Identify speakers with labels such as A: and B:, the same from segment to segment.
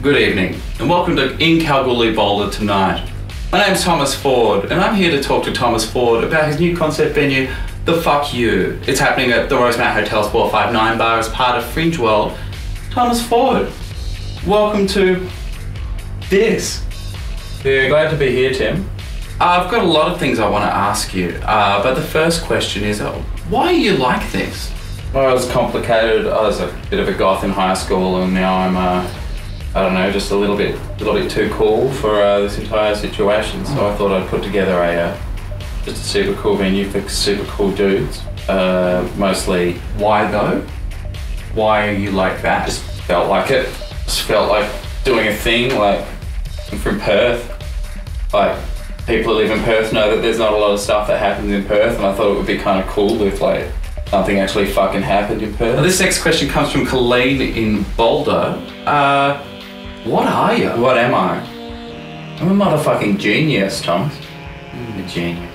A: Good evening, and welcome to In Kalgoorlie Boulder tonight. My name's Thomas Ford, and I'm here to talk to Thomas Ford about his new concept venue, the FxxQ. It's happening at the Rosemount Hotel Four5Nine bar as part of Fringe World. Thomas Ford, welcome to this.
B: Yeah, glad to be here, Tim.
A: I've got a lot of things I want to ask you, but the first question is, why are you like this?
B: Well, it was complicated. I was a bit of a goth in high school, and now I'm, I don't know, just a little bit too cool for this entire situation. So I thought I'd put together just a super cool venue for super cool dudes. Mostly.
A: Why though? Why are you like that?
B: Just felt like it. Just felt like doing a thing. Like, I'm from Perth. Like, people who live in Perth know that there's not a lot of stuff that happens in Perth, and I thought it would be kind of cool if like something actually fucking happened in Perth.
A: Well, this next question comes from Colleen in Boulder. What are you?
B: What am I? I'm a motherfucking genius, Thomas.
A: I'm a genius.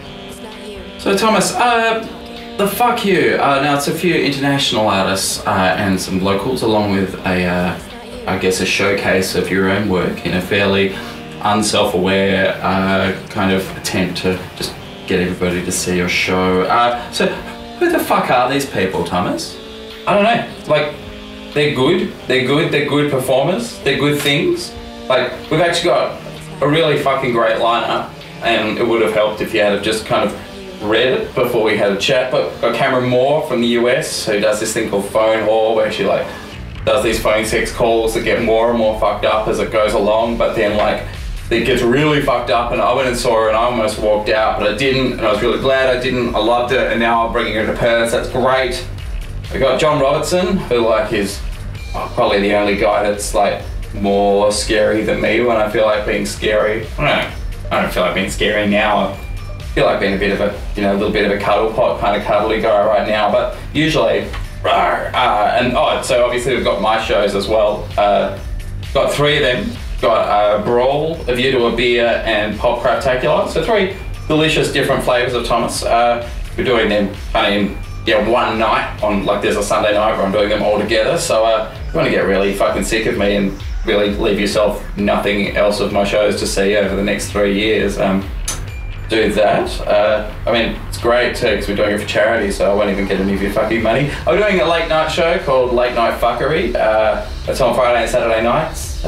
A: So Thomas, the FxxQ, now it's a few international artists and some locals, along with I guess a showcase of your own work in a fairly unself-aware kind of attempt to just get everybody to see your show. So who the fuck are these people, Thomas?
B: I don't know. Like, they're good. They're good performers. They're good things. Like, we've actually got a really fucking great lineup, and it would have helped if you had just kind of read it before we had a chat. But got Cameron Moore from the US, who does this thing called Phone Whore, where she like does these phone sex calls that get more and more fucked up as it goes along, but then like it gets really fucked up, and I went and saw her and I almost walked out, but I didn't, and I was really glad I didn't. I loved it, and now I'm bringing her to Perth. That's great. We got John Robertson, who like is probably the only guy that's like more scary than me when I feel like being scary. I don't feel like being scary now. I feel like being a bit of a, you know, a little bit of a cuddle pot, kind of cuddly guy right now, but usually, so obviously we've got my shows as well. Got three of them. Got Brawl, A View to a Beer, and Pop Craptacular. So three delicious different flavours of Thomas. We're doing them kind of in one night on, like there's a Sunday night where I'm doing them all together. So if you want to get really fucking sick of me and really leave yourself nothing else of my shows to see over the next 3 years, do that. I mean, it's great too, because we're doing it for charity, so I won't even get any of your fucking money. I'm doing a late night show called Late Night Fuckery. It's on Friday and Saturday nights.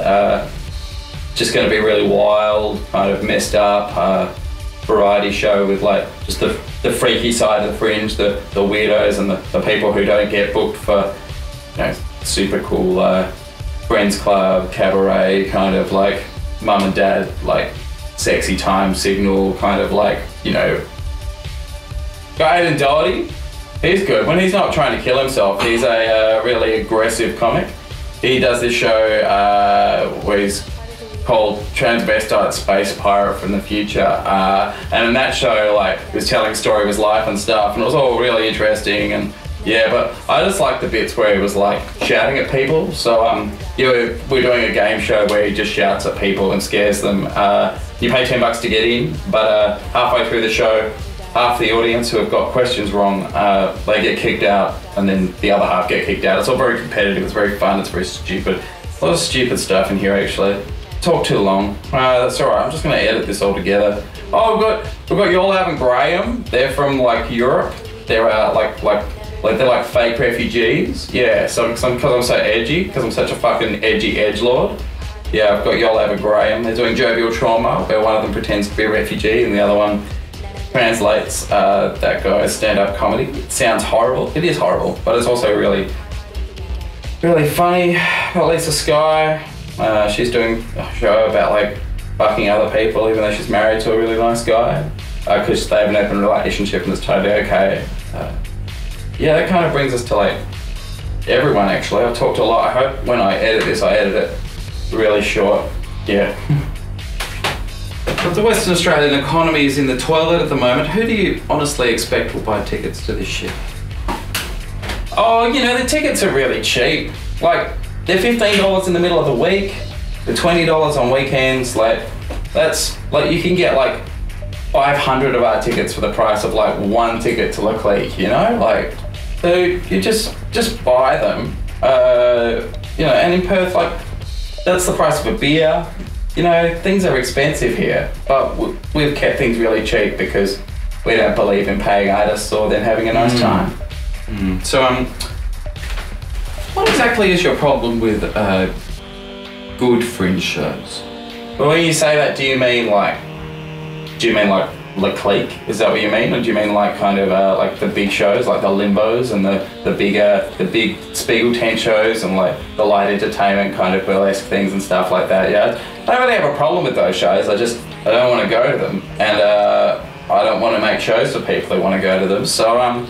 B: Just going to be really wild, kind of messed up variety show with like just the freaky side of the fringe, the weirdos and the people who don't get booked for, you know, super cool friends club, cabaret, kind of like mum and dad, like sexy time signal, kind of like, you know. Got Aidan Doherty. He's good. When he's not trying to kill himself, he's a really aggressive comic. He does this show where he's called Transvestite Space Pirate from the Future, and in that show, like, he was telling a story of his life and stuff, and it was all really interesting, and yeah, but I just like the bits where he was like shouting at people. So we're doing a game show where he just shouts at people and scares them. You pay $10 to get in, but halfway through the show, half the audience who have got questions wrong, they get kicked out, and then the other half get kicked out. It's all very competitive, it's very fun, it's very stupid. A lot of stupid stuff in here actually. Talk too long. That's alright, I'm just gonna edit this all together. Oh, we've got Yola and Graham. They're from like Europe. They're they're like fake refugees. Yeah, so because I'm so edgy, because I'm such a fucking edgy edgelord. Yeah, I've got Yola and Graham. They're doing Jovial Trauma, where one of them pretends to be a refugee and the other one translates that guy's stand-up comedy. It sounds horrible. It is horrible, but it's also really, really funny. Got Lisa Sky. She's doing a show about like fucking other people, even though she's married to a really nice guy, because they have an open relationship and it's totally okay. Yeah, that kind of brings us to like everyone actually. I've talked a lot. I hope when I edit this, I edit it really short. Yeah.
A: But the Western Australian economy is in the toilet at the moment. Who do you honestly expect will buy tickets to this shit?
B: Oh, you know, the tickets are really cheap. Like, they're $15 in the middle of the week. They're $20 on weekends. Like, that's like, you can get like 500 of our tickets for the price of like one ticket to Leclerc, you know? Like, so you just buy them. You know, and in Perth, like, that's the price of a beer. You know, things are expensive here, but we've kept things really cheap because we don't believe in paying artists or them having a nice time.
A: So, what exactly is your problem with good fringe shows?
B: But when you say that, do you mean like Le Clique? Is that what you mean? Or do you mean like kind of like the big shows, like the Limbos and the big Spiegel tent shows and like the light entertainment kind of burlesque things and stuff like that? Yeah, I don't really have a problem with those shows. I don't want to go to them, and I don't want to make shows for people who want to go to them. So and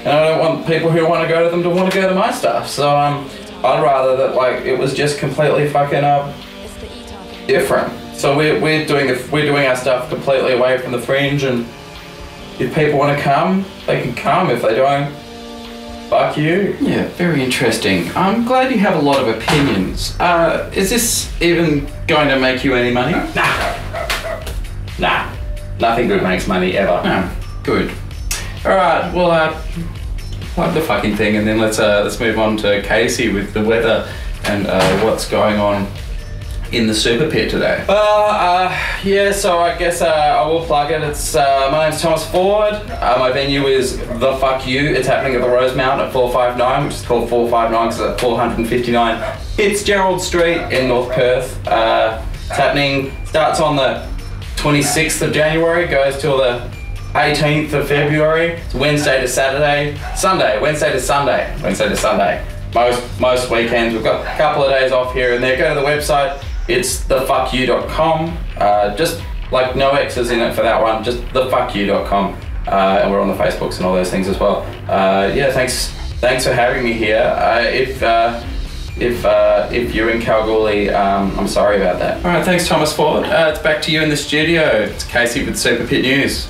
B: I don't want people who want to go to them to want to go to my stuff. So I'd rather that like it was just completely fucking different. So we're doing our stuff completely away from the fringe, and if people want to come, they can come. If they don't, fuck you.
A: Yeah, very interesting. I'm glad you have a lot of opinions. Is this even going to make you any money?
B: Nah. Nothing good makes money ever.
A: No. Good. All right. Well, plug the fucking thing, and then let's move on to Casey with the weather and what's going on in the super pit today.
B: Yeah, so I guess I will plug it. It's my name's Thomas Ford. My venue is the FxxK. It's happening at the Rosemount at 459, which is called 459 because it's at 459 Fitzgerald Street in North Perth. It's happening, starts on the 26th of January, goes till the 18th of February. It's Wednesday to Saturday, Wednesday to Sunday. Most weekends, we've got a couple of days off here and there. Go to the website, it's thefxxU.com. Just like no X's in it for that one, just thefxxU.com. And we're on the Facebooks and all those things as well. Yeah, thanks for having me here. If you're in Kalgoorlie, I'm sorry about that.
A: All right, thanks Thomas Ford. It's back to you in the studio. It's Casey with Super Pit News.